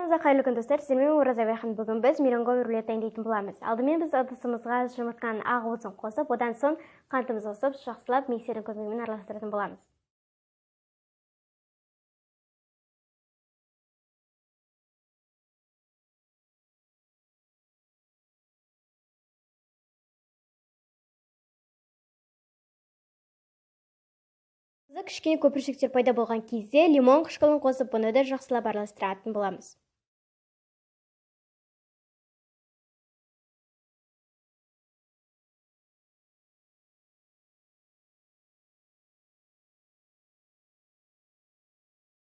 Қайырлы күн достар, сіздермен Ораза Байхан. Бүгін біз мейрамға рулет дайындайтын боламыз. Алдымен біз ыдысымызға жұмыртқаның ақ уызын қосып, одан соң қантымызды қосып, жақсылап миксердің көмегімен араластыратын боламыз. Кішкене көпіршіктер пайда болған кезде лимон қышқылын қосып, бұны да жақсылап араластыратын боламыз.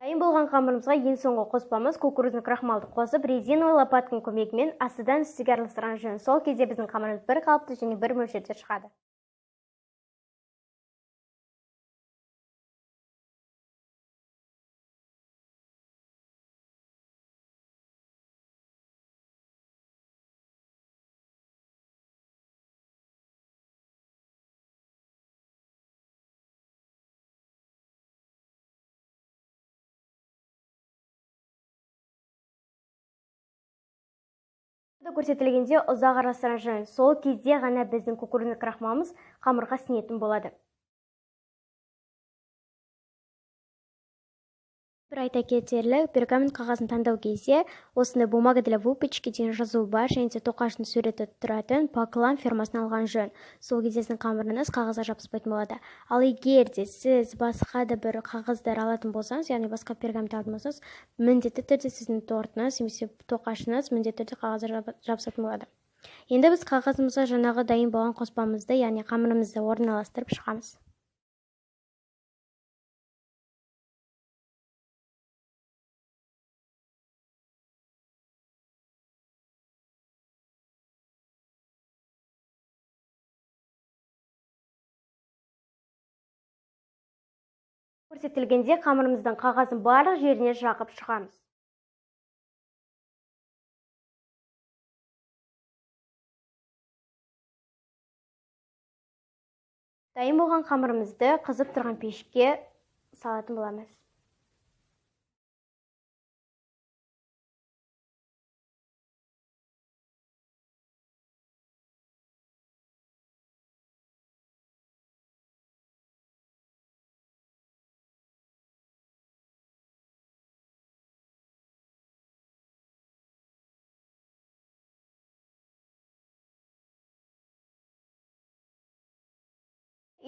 Дайын болған қамырымызға ең соңғы қоспамыз кукурузный крахмалды қосып, резиновый лопатканың көмегімен астыдан үстіге араластырған жөн. Сол кезде біздің қамырымыз бір қалыпты және бір мөлшерде шығады. Көрсетілгенде ұзақ араластырған жөн. Сол кезде ғана біздің кукурузный крахмалымыз қамырға сіңетін болады. Бір айта кетерлік, пергамент қағазын таңдау кезде осындай бумага для выпечки деген жазу бар, және де тоқаштың суреті тұратын Поклан фирмасынан алған жөн. Сол кезде сіздің қамырыңыз қағазға жабыспайтын болады. Ал егер де сіз басқа да бір қағаздар алатын болсаңыз, яғни басқа пергамент алатын болсаңыз, міндетті түрде сіздің тортыңыз немесе тоқашыңыз міндетті түрде қағазға жабысатын болады. Енді біз қағазымызға жаңағы дайын болған қоспамызды, яғни қамырымызды орналастырып шығамыз. Көрсетілгенде қамырымыздың қағазын барлық жеріне жағып шығамыз. Дайын болған қамырымызды қызып тұрған пешке салатын боламыз.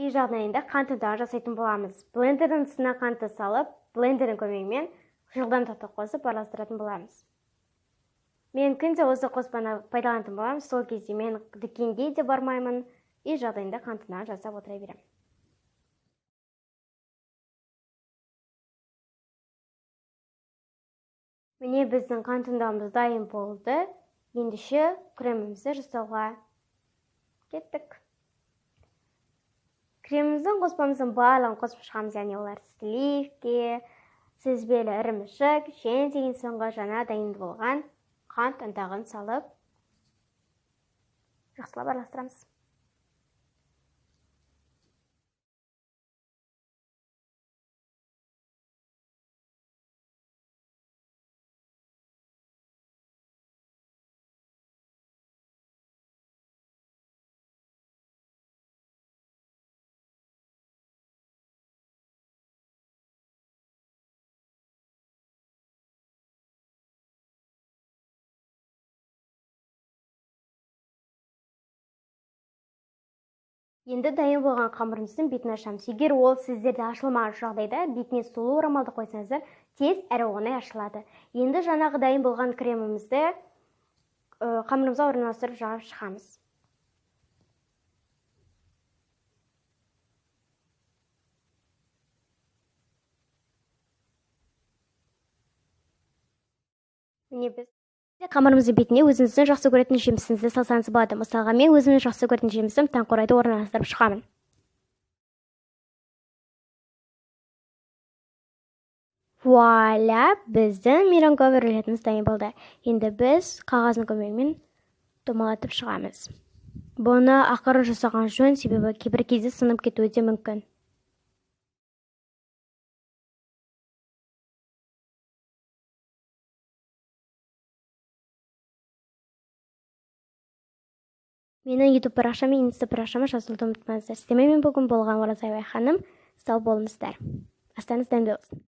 Үй жағдайында қантты жасайтын боламыз. Блендердің үстіне қантты салып, блендердің көмегімен жылдам тоқты қосып араластыратын боламыз. Мен күнде осы қоспаны пайдаланатын боламыз. Сол кезде мен дүкенге де бармаймын. Үй жағдайында қантты жасап отыра беремін. Міне біздің қантындамыз дайын болды. Ендеше кремімізді жасауға кеттік. Креміміздің қоспамыздың барлығын қосып шығамыз, яғни олар сливки, сүзбелі ірімшік, және деген соңғы жаңа дайын болған қант ұнтағын салып, жақсылап араластырамыз. Енді дайын болған қамырымыздың бетін ашамыз. Егер ол сіздерде ашылмаған жағдайда бетіне сұлу орамалды қойсаңыздар, тез әрі оңай ашылады. Енді жаңағы дайын болған кремімізді қамырымызға орналастырып жағып шығамыз. Міне біз қамырымыздың бетіне өзіңіздің жақсы көретін жемісіңізді салсаңыз болады. Мысалға, мен өзімнің жақсы көретін жемісім таңқурайды орналастырып шығамын. Вуаля, біздің мейрамға рулетіміз дайын болды. Енді біз қағаздың көмегімен домалатып шығамыз. Бұны ақырын жасаған жөн, себебі кейбір кезде сынып кетуі де мүмкін. Менің YouTube парақшам мен Инста парақшама жазылуды ұмытпаңыздар. Сіздермен бүгін болған Оразай ханым. Сау болыңыздар. Астаныз дәмді болсын.